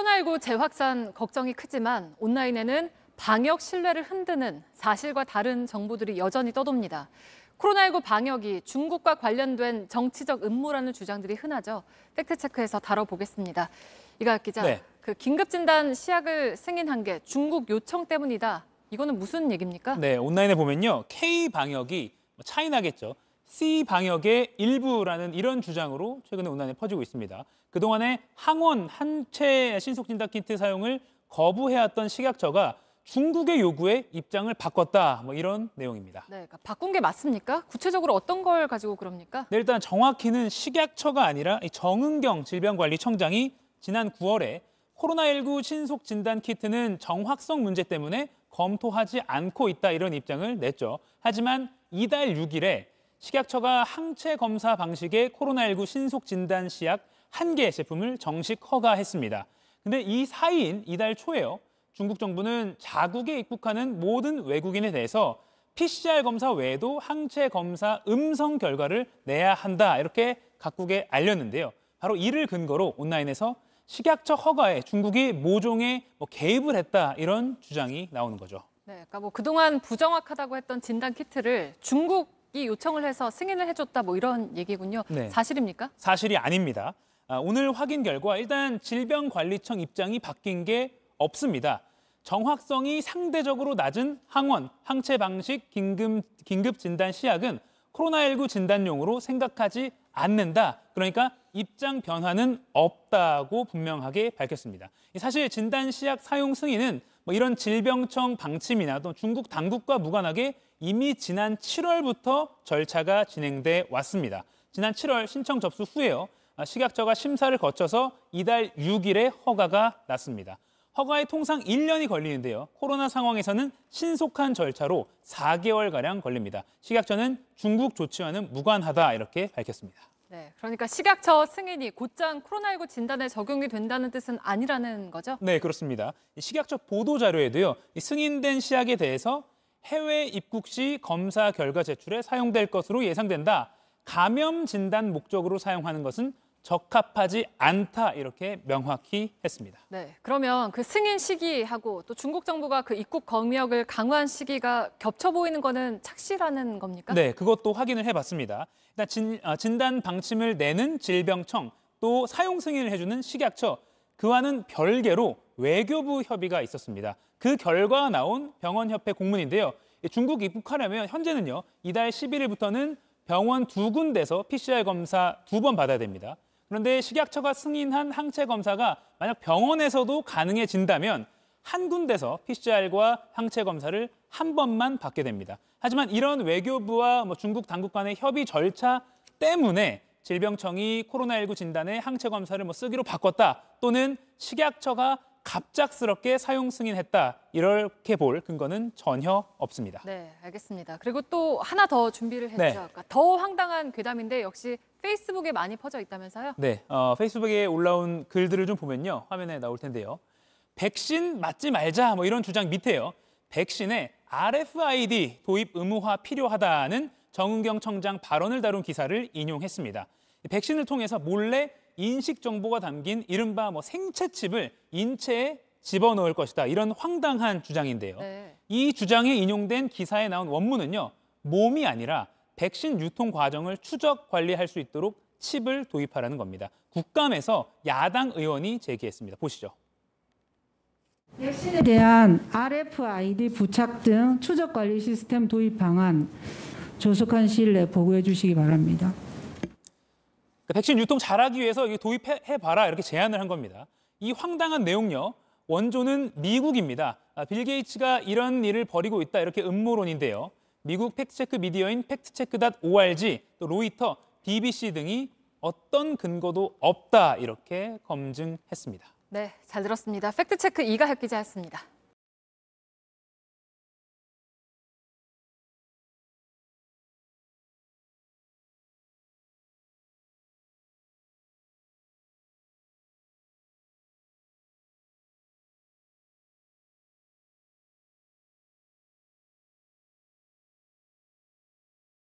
코로나19 재확산 걱정이 크지만 온라인에는 방역 신뢰를 흔드는 사실과 다른 정보들이 여전히 떠돕니다. 코로나19 방역이 중국과 관련된 정치적 음모라는 주장들이 흔하죠. 팩트체크에서 다뤄보겠습니다. 이가혁 기자, 네. 그 긴급진단 시약을 승인한 게 중국 요청 때문이다. 이거는 무슨 얘기입니까? 네, 온라인에 보면요. K-방역이 차이나겠죠. C-방역의 일부라는 이런 주장으로 최근에 온라인에 퍼지고 있습니다. 그동안에 항원 한체 신속진단 키트 사용을 거부해왔던 식약처가 중국의 요구에 입장을 바꿨다. 이런 내용입니다. 네, 그러니까 바꾼 게 맞습니까? 구체적으로 어떤 걸 가지고 그럽니까? 네, 일단 정확히는 식약처가 아니라 정은경 질병관리청장이 지난 9월에 코로나19 신속진단 키트는 정확성 문제 때문에 검토하지 않고 있다 이런 입장을 냈죠. 하지만 이달 6일에 식약처가 항체 검사 방식의 코로나19 신속진단 시약 1개 제품을 정식 허가했습니다. 근데 이 사이인 이달 초에요. 중국 정부는 자국에 입국하는 모든 외국인에 대해서 PCR 검사 외에도 항체 검사 음성 결과를 내야 한다 이렇게 각국에 알렸는데요. 바로 이를 근거로 온라인에서 식약처 허가에 중국이 모종에 개입을 했다 이런 주장이 나오는 거죠. 네, 그러니까 그동안 부정확하다고 했던 진단 키트를 중국이 요청을 해서 승인을 해줬다 이런 얘기군요. 네. 사실입니까? 사실이 아닙니다. 오늘 확인 결과 일단 질병관리청 입장이 바뀐 게 없습니다. 정확성이 상대적으로 낮은 항원, 항체 방식 긴급 진단 시약은 코로나19 진단용으로 생각하지 않는다. 그러니까 입장 변화는 없다고 분명하게 밝혔습니다. 사실 진단 시약 사용 승인은 이런 질병청 방침이나 또 중국 당국과 무관하게 이미 지난 7월부터 절차가 진행돼 왔습니다. 지난 7월 신청 접수 후에요. 식약처가 심사를 거쳐서 이달 6일에 허가가 났습니다. 허가에 통상 1년이 걸리는데요. 코로나 상황에서는 신속한 절차로 4개월가량 걸립니다. 식약처는 중국 조치와는 무관하다 이렇게 밝혔습니다. 네, 그러니까 식약처 승인이 곧장 코로나19 진단에 적용이 된다는 뜻은 아니라는 거죠? 네, 그렇습니다. 식약처 보도자료에도요. 승인된 시약에 대해서 해외 입국 시 검사 결과 제출에 사용될 것으로 예상된다. 감염 진단 목적으로 사용하는 것은 적합하지 않다 이렇게 명확히 했습니다. 네, 그러면 그 승인 시기하고 또 중국 정부가 그 입국 검역을 강화한 시기가 겹쳐 보이는 거는 착시라는 겁니까? 네, 그것도 확인을 해봤습니다. 일단 진단 방침을 내는 질병청 또 사용 승인을 해주는 식약처 그와는 별개로 외교부 협의가 있었습니다. 그 결과가 나온 병원협회 공문인데요. 중국 입국하려면 현재는요. 이달 11일부터는 병원 2군데서 PCR 검사 2번 받아야 됩니다. 그런데 식약처가 승인한 항체 검사가 만약 병원에서도 가능해진다면 한 군데서 PCR과 항체 검사를 한 번만 받게 됩니다. 하지만 이런 외교부와 중국 당국 간의 협의 절차 때문에 질병청이 코로나19 진단에 항체 검사를 쓰기로 바꿨다 또는 식약처가 갑작스럽게 사용 승인했다 이렇게 볼 근거는 전혀 없습니다. 네, 알겠습니다. 그리고 또 하나 더 준비를 했죠. 네. 그러니까 더 황당한 괴담인데 역시 페이스북에 많이 퍼져 있다면서요? 네, 페이스북에 올라온 글들을 좀 보면요. 화면에 나올 텐데요. 백신 맞지 말자 이런 주장 밑에요. 백신에 RFID 도입 의무화 필요하다는 정은경 청장 발언을 다룬 기사를 인용했습니다. 백신을 통해서 몰래 인식 정보가 담긴 이른바 생체 칩을 인체에 집어넣을 것이다. 이런 황당한 주장인데요. 네. 이 주장에 인용된 기사에 나온 원문은요. 몸이 아니라 백신 유통 과정을 추적 관리할 수 있도록 칩을 도입하라는 겁니다. 국감에서 야당 의원이 제기했습니다. 보시죠. 백신에 대한 RFID 부착 등 추적 관리 시스템 도입 방안 조속한 시일 내에 보고해 주시기 바랍니다. 백신 유통 잘하기 위해서 도입해봐라 이렇게 제안을 한 겁니다. 이 황당한 내용요. 원조는 미국입니다. 빌 게이츠가 이런 일을 벌이고 있다 이렇게 음모론인데요. 미국 팩트체크 미디어인 팩트체크.org, 또 로이터, BBC 등이 어떤 근거도 없다 이렇게 검증했습니다. 네, 잘 들었습니다. 팩트체크 이가혁 기자였습니다.